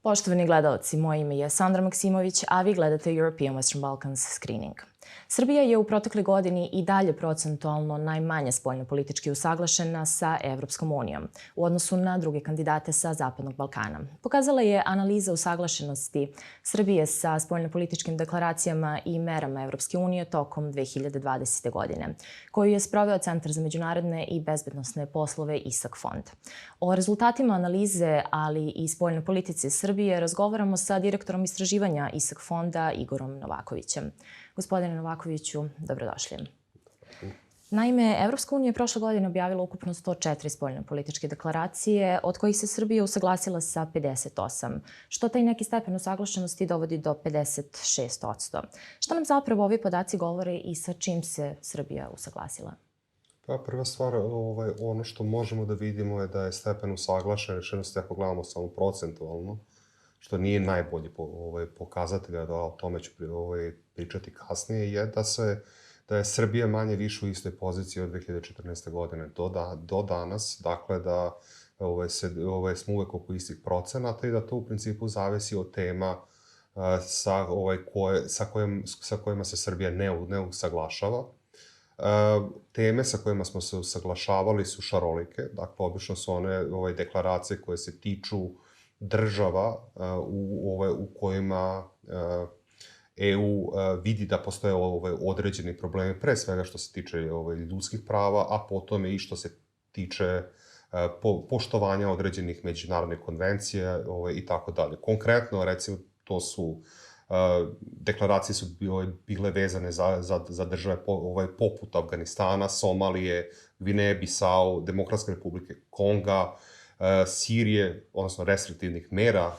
Poštovani gledalci, moje ime je Sandra Maksimović, a vi gledate European Western Balkans Screening. Srbija je u protekle godini i dalje procentualno najmanje spoljnopolitički usaglašena sa Evropskom unijom u odnosu na druge kandidate sa Zapadnog Balkana. Pokazala je analiza usaglašenosti Srbije sa spoljnopolitičkim deklaracijama i merama Evropske unije tokom 2020. godine, koju je sproveo Centar za međunarodne i bezbednosne poslove ISAK fond. O rezultatima analize, ali i spoljnoj politici Srbije razgovaramo sa direktorom istraživanja ISAK fonda Igorom Novakovićem. Gospodine Novakoviću, dobrodošli. Naime, Evropska unija je prošle godine objavila ukupno 104 spoljnopolitičke deklaracije, od kojih se Srbija usaglasila sa 58, što taj neki stepen usaglašenosti dovodi do 56%. Šta nam zapravo ovi podaci govore i sa čim se Srbija usaglasila? Pa prva stvar, ono što možemo da vidimo je da je stepen usaglašenosti, ako gledamo samo procentualno, što nije najbolji pokazatelj, a o tome ću pričati kasnije, je da je Srbija manje više u istoj poziciji od 2014. godine do danas, dakle da smo uvek oko istih procenata i da to u principu zavisi od tema sa kojima se Srbija ne usaglašava. Teme sa kojima smo se usaglašavali su šarolike, dakle obično su one deklaracije koje se tiču država u kojima EU vidi da postoje određeni problemi, pre svega što se tiče ljudskih prava, a potom i što se tiče poštovanja određenih međunarodnih konvencija i tako dalje. Konkretno, recimo, to su deklaracije su bile vezane za države poput Afganistana, Somalije, Gvineje, Bisau, Demokratske republike Konga, Sirije, odnosno restriktivnih mera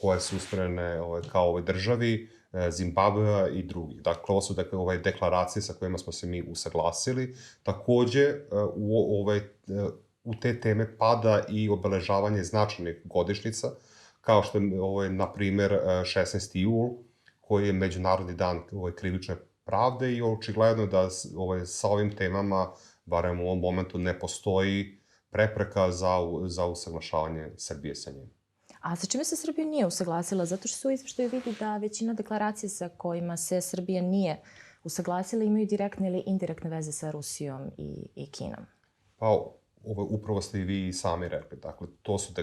koje su usmerene kao ovoj državi, Zimbabvea i drugih. Dakle, ovo su deklaracije sa kojima smo se mi usaglasili. Takođe, u te teme pada i obeležavanje značajnih godišnjica, kao što je, na primer, 16. jul, koji je Međunarodni dan krivične pravde i očigledno da sa ovim temama, barem u ovom momentu, ne postoji prepreka za usaglašavanje Srbije sa njim. A sa čime se Srbija nije usaglasila? Zato što se u izveštaju vidi da većina deklaracija sa kojima se Srbija nije usaglasila imaju direktne ili indirektne veze sa Rusijom i Kinom. Pa, upravo ste i vi sami rekli. Dakle, to su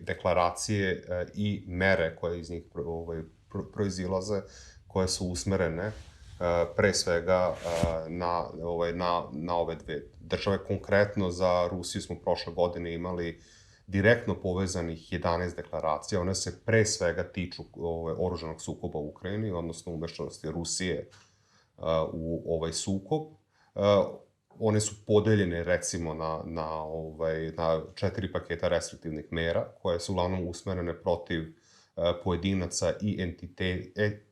deklaracije i mere koje iz njih proizilaze, koje su usmerene pre svega na ove dve države. Konkretno za Rusiju smo prošle godine imali direktno povezanih 11 deklaracija. One se pre svega tiču oružanog sukoba u Ukrajini, odnosno umešanosti Rusije u ovaj sukob. One su podeljene, recimo, na 4 paketa restriktivnih mera, koje su uglavnom usmerene protiv pojedinaca i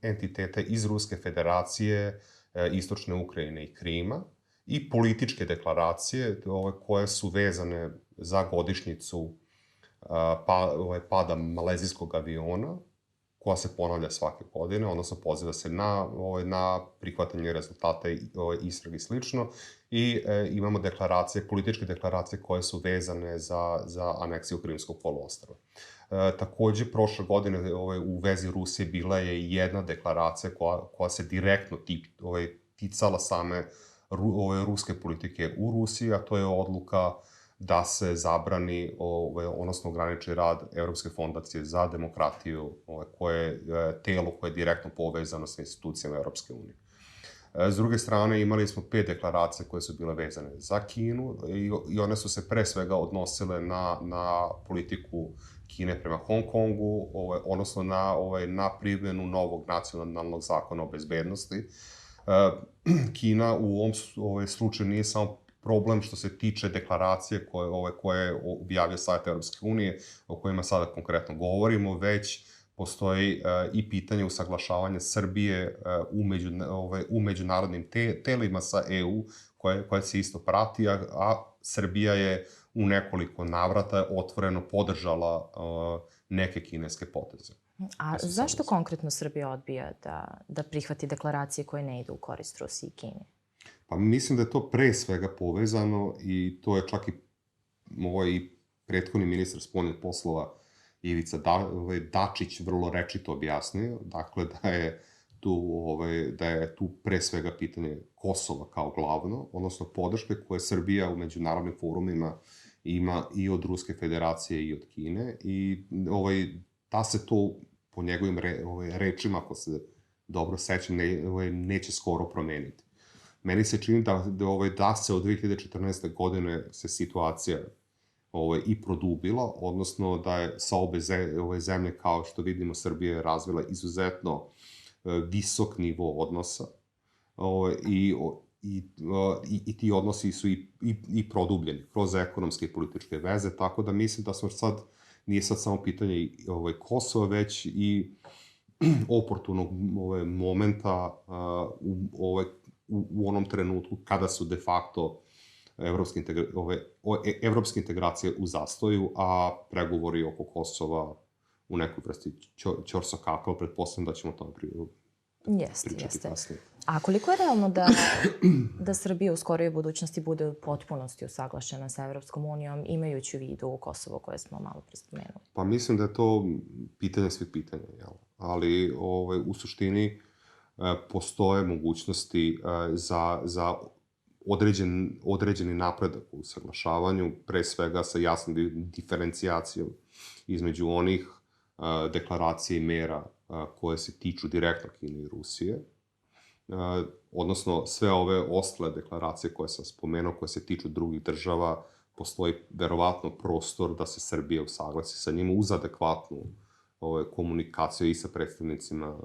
entiteta iz Ruske federacije, Istočne Ukrajine i Krima, i političke deklaracije koje su vezane za godišnjicu pada malezijskog aviona, koja se ponavlja svake godine, odnosno poziva se na prihvatanje rezultata istrage i slično. I imamo političke deklaracije koje su vezane za aneksiju Krimskog poluostrva. Takođe, prošle godine u vezi Rusije bila je i jedna deklaracija koja se direktno ticala same ruske politike u Rusiji, a to je odluka da se zabrani, odnosno ograniči rad Evropske fondacije za demokratiju, koje je telo koje je direktno povezano sa institucijama Evropske unije. S druge strane, imali smo 5 deklaracija koje su bile vezane za Kinu i one su se pre svega odnosile na politiku Kine prema Hong Kongu, odnosno na primjenu novog nacionalnog zakona o bezbednosti. Kina u ovom slučaju nije samo problem što se tiče deklaracije koje je objavio Savet Evropske unije, o kojima sada konkretno govorimo, već postoji i pitanje usaglašavanja Srbije u međunarodnim telima sa EU, koje se isto prati, a Srbija je u nekoliko navrata otvoreno podržala neke kineske poteze. A zašto konkretno Srbija odbija da prihvati deklaracije koje ne idu u korist Rusiji i Kini? Pa mislim da je to pre svega povezano i to je čak i prethodni ministar spoljnih poslova Ivica Dačić vrlo rečito objasnio, dakle da je tu pre svega pitanje Kosova kao glavno, odnosno podrške koje Srbija u međunarodnim forumima ima i od Ruske federacije i od Kine i da se to po njegovim rečima, ako se dobro sećam, neće skoro promeniti. Meni se čini da se od 2014. godine se situacija i produbila, odnosno da je sa obe zemlje, kao što vidimo, Srbija je razvila izuzetno visok nivo odnosa i ti odnosi su i produbljeni kroz ekonomske i političke veze, tako da mislim da smo sad, nije sad samo pitanje Kosova, već i oportunog momenta u onom trenutku kada su de facto evropske integracije u zastoju, a pregovori oko Kosova u nekoj vrsti ćorsokaka, pretpostavljam da ćemo o tome pričati kasnije. A koliko je realno da Srbija u skorijoj budućnosti bude u potpunosti usaglašena sa Evropskom unijom, imajući u vidu Kosovo koje smo malo pre spomenuli? Pa mislim da je to pitanje svih pitanja, ali u suštini postoje mogućnosti za određeni napredak u usaglašavanju, pre svega sa jasnom diferencijacijom između onih deklaracija i mera koje se tiču direktno Kine i Rusije, odnosno sve ove ostale deklaracije koje sam spomenuo, koje se tiču drugih država, postoji verovatno prostor da se Srbija usaglasi sa njima uz adekvatnu komunikaciju i sa predstavnicima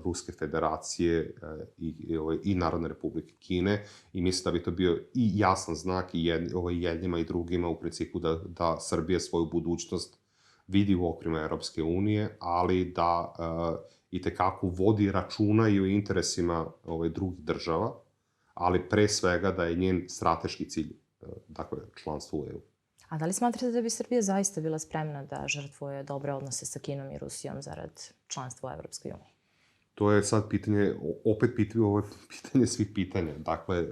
Ruske federacije i Narodne republike Kine, i mislim da bi to bio i jasan znak i jednima i drugima u principu da Srbija svoju budućnost vidi u okvirima Evropske unije, ali da itekako vodi računa i o interesima drugih država, ali pre svega da je njen strateški cilj, dakle, članstvo u EU. A da li smatrate da bi Srbija zaista bila spremna da žrtvuje dobre odnose sa Kinom i Rusijom zarad članstva u Evropskoj uniji? To je sad pitanje, opet pitanje svih pitanja. Dakle,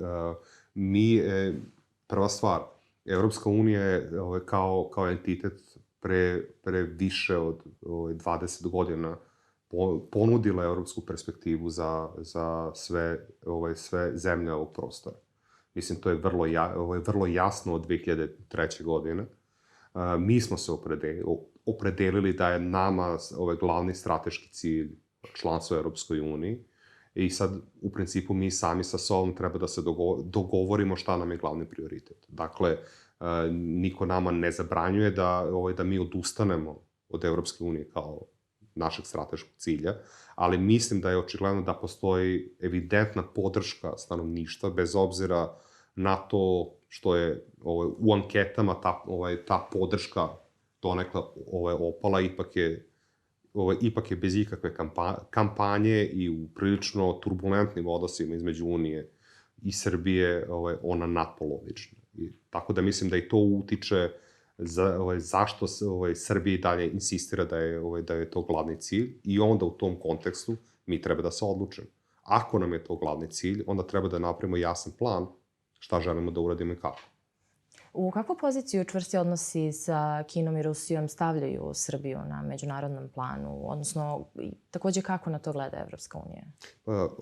prva stvar, Evropska unija je kao entitet pre više od 20 godina ponudila evropsku perspektivu za sve zemlje ovog prostora. Mislim, to je vrlo jasno od 2003. godine. Mi smo se opredelili da je nama glavni strateški cilj članstvo u Evropskoj uniji i sad, u principu, mi sami sa sobom treba da se dogovorimo šta nam je glavni prioritet. Dakle, niko nama ne zabranjuje da mi odustanemo od Evropske unije kao našeg strateškog cilja, ali mislim da je očigledno da postoji evidentna podrška stanovništva, bez obzira na to što je u anketama ta podrška donekle opala, ipak je bez ikakve kampanje i u prilično turbulentnim odnosima između Unije i Srbije ona nadpolovična. Tako da mislim da i to utiče zašto Srbija i dalje insistira da je to glavni cilj, i onda u tom kontekstu mi treba da se odlučimo. Ako nam je to glavni cilj, onda treba da napravimo jasan plan šta želimo da uradimo i kako. U kakvu poziciju čvrsti odnosi sa Kinom i Rusijom stavljaju Srbiju na međunarodnom planu, odnosno takođe kako na to gleda Evropska unija?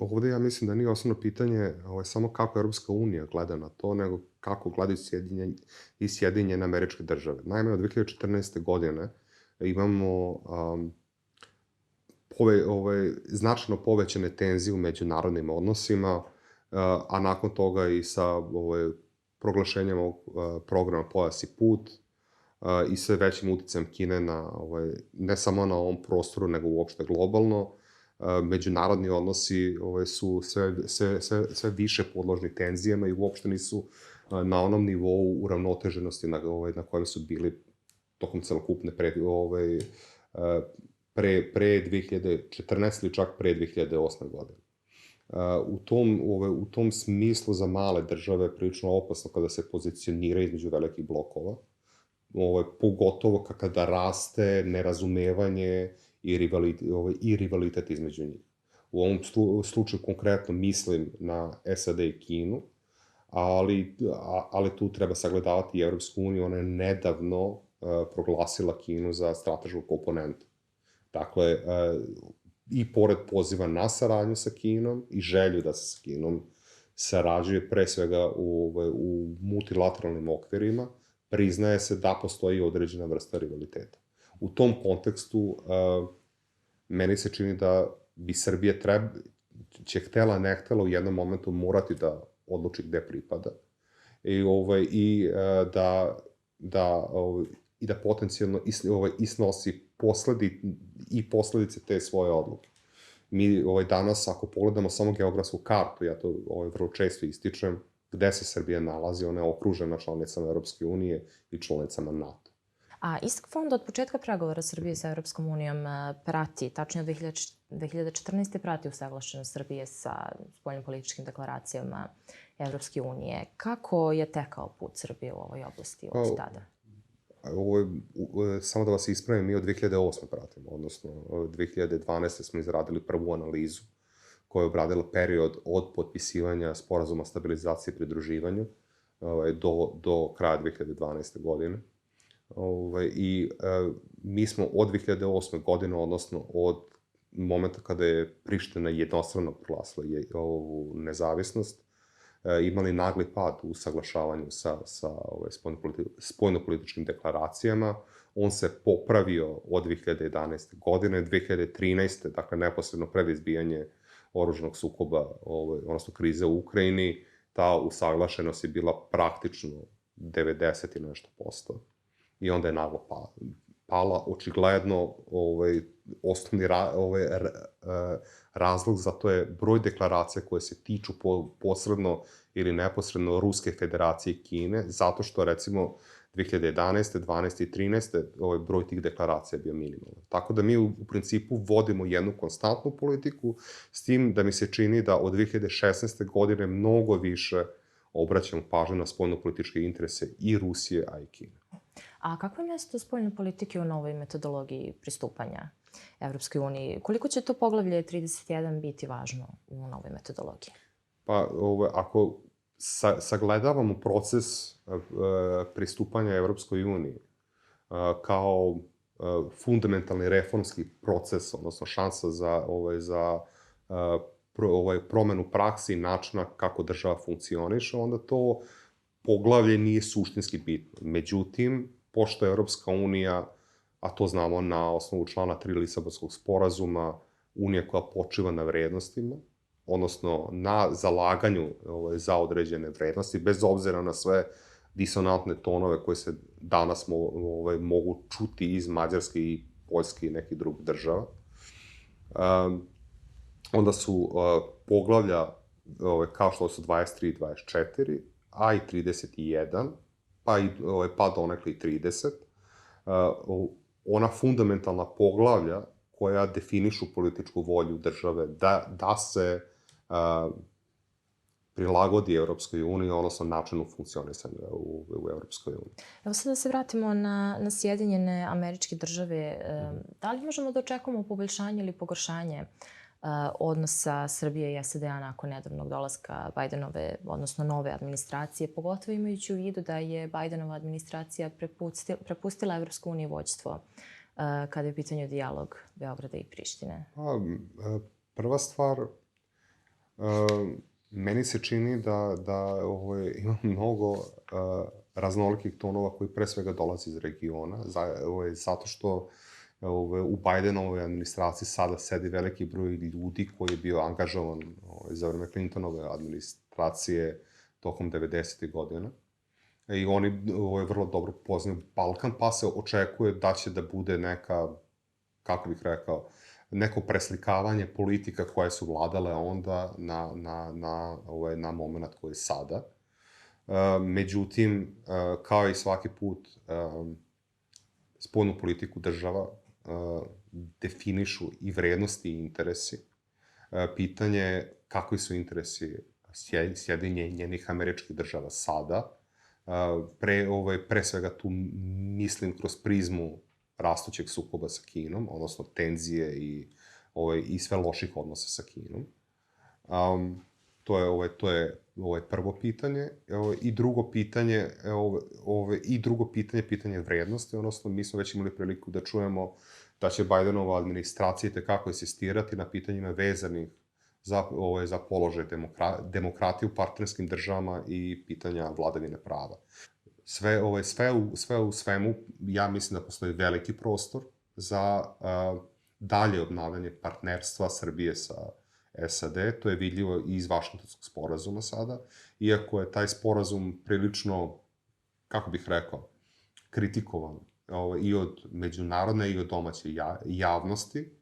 Ovde ja mislim da nije osnovno pitanje samo kako Evropska unija gleda na to, nego kako gledaju Sjedinjene Američke Države. Naime, od 2014. godine imamo značajno povećane tenzije u međunarodnim odnosima, a nakon toga i sa proglašenjem ovog programa Pojas i put i sve većim uticajem Kine ne samo na ovom prostoru, nego uopšte globalno. Međunarodni odnosi su sve više podložni tenzijama i uopšte nisu na onom nivou uravnoteženosti na kojem su bili tokom celokupne pre 2014 ili čak pre 2008. godine. U tom smislu za male države prilično opasno kada se pozicionira između velikih blokova, pogotovo kada raste nerazumevanje i rivalitet između njih. U ovom slučaju konkretno mislim na SAD i Kinu, ali tu treba sagledavati i Evropsku uniju. Ona je nedavno proglasila Kinu za stratešku komponentu. Dakle, i pored poziva na saradnju sa Kinom i želju da se sa Kinom sarađuje pre svega u multilateralnim okvirima, priznaje se da postoji određena vrsta rivaliteta. U tom kontekstu, meni se čini da bi Srbija će htela, ne htela u jednom momentu morati da odluči gde pripada i da potencijalno isnosi posledice te svoje odluke. Mi danas, ako pogledamo samo geografsku kartu, ja to vrlo često ističem, gde se Srbija nalazi, ona je okružena članicama Evropske unije i članicama NATO. A ISK fond od početka pregovora Srbije sa Evropskom unijom prati, tačnije od 2014. prati usaglašenost Srbije sa spoljnopolitičkim deklaracijama Evropske unije. Kako je tekao put Srbije u ovoj oblasti od tada? Samo da vas ispravim, mi od 2008. pratimo, odnosno 2012. smo izradili prvu analizu koja je obradila period od potpisivanja sporazuma o stabilizaciji i pridruživanju do kraja 2012. godine. I mi smo od 2008. godine, odnosno od momenta kada je Priština jednostrano proglasila ovu nezavisnost, imali nagli pad u saglašavanju sa spoljnopolitičkim deklaracijama. On se popravio od 2011. godine, 2013. dakle neposredno pred izbijanje oružanog sukoba, odnosno krize u Ukrajini, ta usaglašenost je bila praktično 90 i nešto posto. I onda je naglo pala. Očigledno, osnovni razlog za to je broj deklaracija koje se tiču posredno ili neposredno Ruske federacije i Kine, zato što, recimo, 2011. 12. i 13. broj tih deklaracija je bio minimalan. Tako da mi u principu vodimo jednu konstantnu politiku, s tim da mi se čini da od 2016. godine mnogo više obraćamo pažnju na spoljnopolitičke interese i Rusije, a i Kine. A kako je mesto spoljne politike u novoj metodologiji pristupanja Evropskoj uniji? Koliko će to poglavlje 31 biti važno u novoj metodologiji? Pa, ako sagledavamo proces pristupanja Evropskoj uniji kao fundamentalni reformski proces, odnosno šansa za promenu praksi i načina kako država funkcioniše, onda to poglavlje nije suštinski bitno. Međutim, pošto je Evropska unija, a to znamo na osnovu člana 3 Lisabonskog sporazuma, unija koja počiva na vrednostima, odnosno na zalaganju za određene vrednosti, bez obzira na sve disonantne tonove koje se danas mogu čuti iz Mađarske i Poljske i nekih drugih država. Onda su poglavlja kao što su 23 i 24, a i 31, pa donekle i 30, ona fundamentalna poglavlja koja definišu političku volju države da se prilagodi Evropskoj uniji, odnosno načinu funkcionisanja u Evropskoj uniji. Evo sad da se vratimo na Sjedinjene Američke Države. Da li možemo da očekujemo poboljšanje ili pogoršanje odnosa Srbije i SAD-a nakon nedavnog dolaska Bidenove, odnosno nove administracije, pogotovo imajući u vidu da je Bidenova administracija prepustila Evropsku uniju vođstvo kada je u pitanju dijalog Beograda i Prištine? Prva stvar, meni se čini da ima mnogo raznolikih tonova koji pre svega dolaze iz regiona, zato što u Bidenovoj administraciji sada sedi veliki broj ljudi koji je bio angažovan za vreme Clintonove administracije tokom 90. godina. I oni vrlo dobro poznaju Balkan, pa se očekuje da će da bude neka, kako bih rekao, neko preslikavanje politika koje su vladale onda na moment koji je sada. Međutim, kao i svaki put, spoljnu politiku država definišu i vrednosti i interesi. Pitanje je kakvi su interesi Sjedinjenih Američkih Država sada. Pre svega tu mislim kroz prizmu rastućeg sukoba sa Kinom, odnosno tenzije i sve loših odnosa sa Kinom. To je prvo pitanje. I drugo pitanje, pitanje vrednosti, odnosno mi smo već imali priliku da čujemo da će Bidenova administracija tekako insistirati na pitanjima vezanih za položaj demokratije u partnerskim državama i pitanja vladavine prava. Sve u svemu, ja mislim da postoji veliki prostor za dalje obnavljanje partnerstva Srbije sa SAD. To je vidljivo i iz Vašingtonskog sporazuma sada, iako je taj sporazum prilično, kako bih rekao, kritikovan i od međunarodne i od domaće javnosti,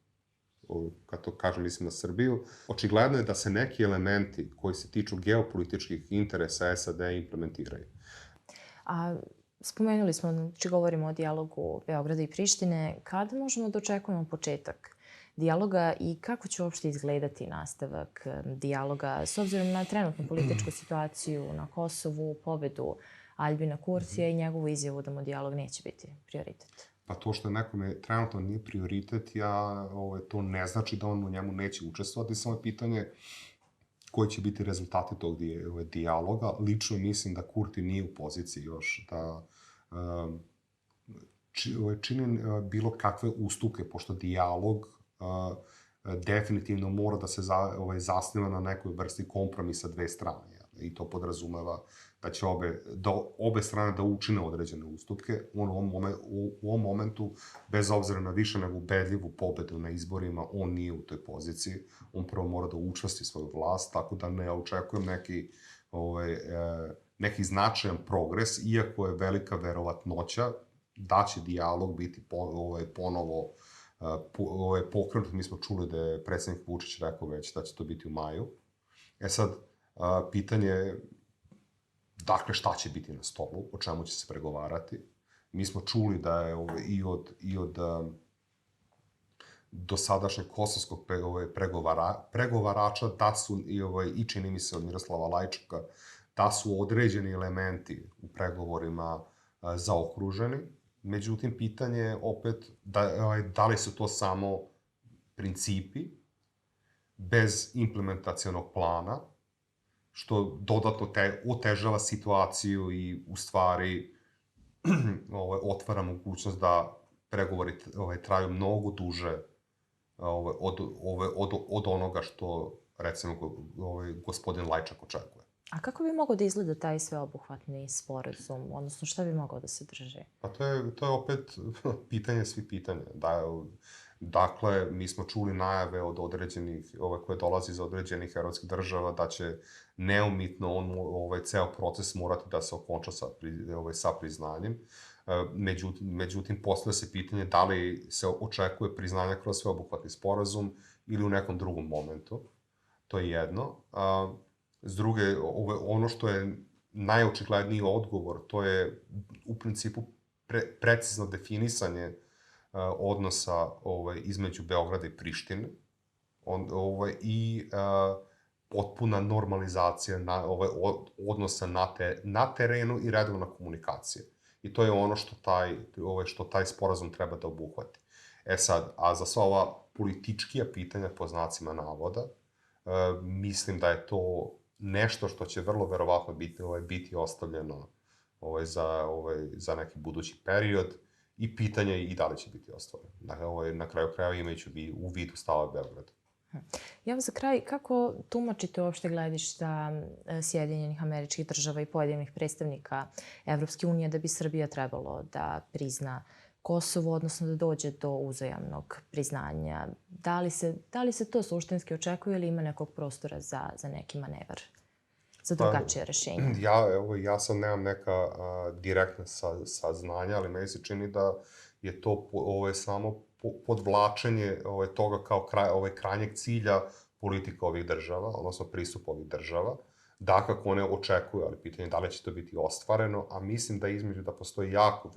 kad to kažem mislim na Srbiju, očigledno je da se neki elementi koji se tiču geopolitičkih interesa SAD implementiraju. A spomenuli smo, znači govorimo o dijalogu Beograda i Prištine. Kada možemo da očekujemo početak dijaloga i kako će uopšte izgledati nastavak dijaloga s obzirom na trenutnu političku situaciju na Kosovu, pobedu Aljbina Kurtija i njegovu izjavu da mu dijalog neće biti prioritet? Pa to što nekome trenutno nije prioritet, to ne znači da on u njemu neće učestvovati, samo je pitanje koji će biti rezultati tog dijaloga. Lično mislim da Kurti nije u poziciji još da čini bilo kakve ustupke, pošto dijalog definitivno mora da se zasniva na nekoj vrsti kompromisa dve strane. I to podrazumeva da će obe strane da učine određene ustupke. U ovom momentu, bez obzira na više nego ubedljivu pobedu na izborima, on nije u toj poziciji. On prvo mora da učvrsti svoju vlast, tako da ne očekujem neki značajan progres, iako je velika verovatnoća da će dijalog biti ponovo pokrenut. Mi smo čuli da je predsjednik Vučić rekao već da će to biti u maju. Sad, pitanje je dakle šta će biti na stolu, o čemu će se pregovarati. Mi smo čuli da je i od dosadašnjeg kosovskog pregovarača da su, i čini mi se od Miroslava Lajčaka, da su određeni elementi u pregovorima zaokruženi. Međutim, pitanje je opet da li su to samo principi bez implementacionog plana, što dodatno otežava situaciju i u stvari otvara mogućnost da pregovori traju mnogo duže od onoga što, recimo, gospodin Lajčak očekuje. A kako bi mogao da izgleda taj sveobuhvatni sporazum, odnosno šta bi mogao da se drži? Pa to je opet pitanje svih pitanja. Dakle, mi smo čuli najave od određenih, koje dolazi iz određenih evropskih država, da će neumitno ceo proces morati da se okonča sa priznanjem. Međutim, postavlja se pitanje da li se očekuje priznanje kroz sveobuhvatni sporazum ili u nekom drugom momentu. To je jedno. S druge, ono što je najočigledniji odgovor, to je u principu precizno definisanje odnosa između Beograda i Prištine i potpuna normalizacija odnosa na terenu i redovna komunikacija. I to je ono što taj sporazum treba da obuhvati. Sad, a za sva ova političkija pitanja po znacima navoda, mislim da je to nešto što će vrlo verovatno biti ostavljeno za neki budući period i pitanje je i da li će biti ostvareno. Na kraju krajeva imajući u vidu stava Beograda. Ja vam za kraj, kako tumačite uopšte gledišta Sjedinjenih Američkih Država i pojedinih predstavnika Evropske unije da bi Srbija trebalo da prizna Kosovo, odnosno da dođe do uzajamnog priznanja? Da li se to suštinski očekuje ili ima nekog prostora za neki manevar, za drugačije rešenje? Ja sad nemam neka direktna saznanja, ali meni se čini da je to samo podvlačenje toga kao krajnjeg cilja politika ovih država, odnosno pristup ovih država. Dakako one očekuju, ali pitanje je da li će to biti ostvareno, a mislim da između da postoji jako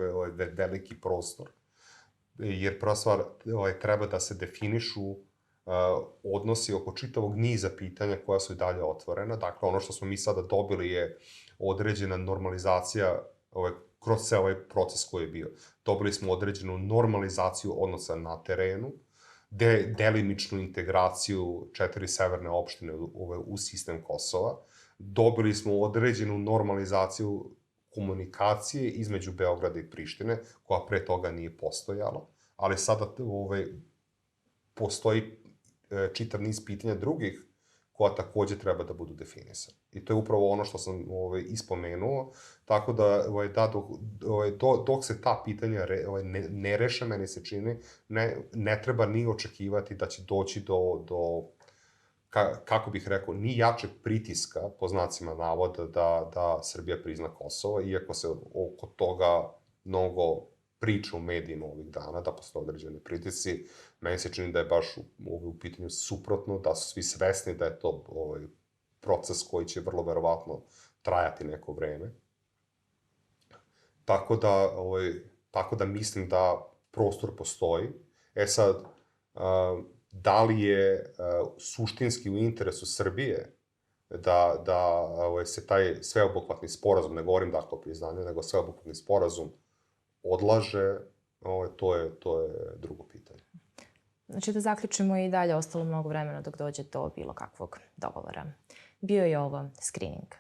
veliki prostor, jer prva stvar treba da se definišu odnosi oko čitavog niza pitanja koja su i dalje otvorena. Dakle, ono što smo mi sada dobili je određena normalizacija kroz ceo ovaj proces koji je bio. Dobili smo određenu normalizaciju odnosa na terenu, delimičnu integraciju 4 severne opštine u sistem Kosova. dobili smo određenu normalizaciju komunikacije između Beograda i Prištine, koja pre toga nije postojala, ali sada postoji čitav niz pitanja drugih koja takođe treba da budu definisane. I to je upravo ono što sam ispomenuo, tako da dok se ta pitanja ne reše, meni se čini, ne treba ni očekivati da će doći do kako bih rekao, ni jačeg pritiska, po znacima navoda, da Srbija prizna Kosovo, iako se oko toga mnogo priča u medijima ovih dana, da postoje određene pritisci. Meni se čini da je baš u pitanju suprotno, da su svi svesni da je to proces koji će vrlo verovatno trajati neko vreme. Tako da mislim da prostor postoji. Sad, da li je suštinski u interesu Srbije da se taj sveobuhvatni sporazum, ne govorim dakle o priznanju, nego sveobuhvatni sporazum odlaže, to je drugo pitanje. Znači da zaključimo i dalje, ostalo mnogo vremena dok dođe do bilo kakvog dogovora. Bio je ovo Screening.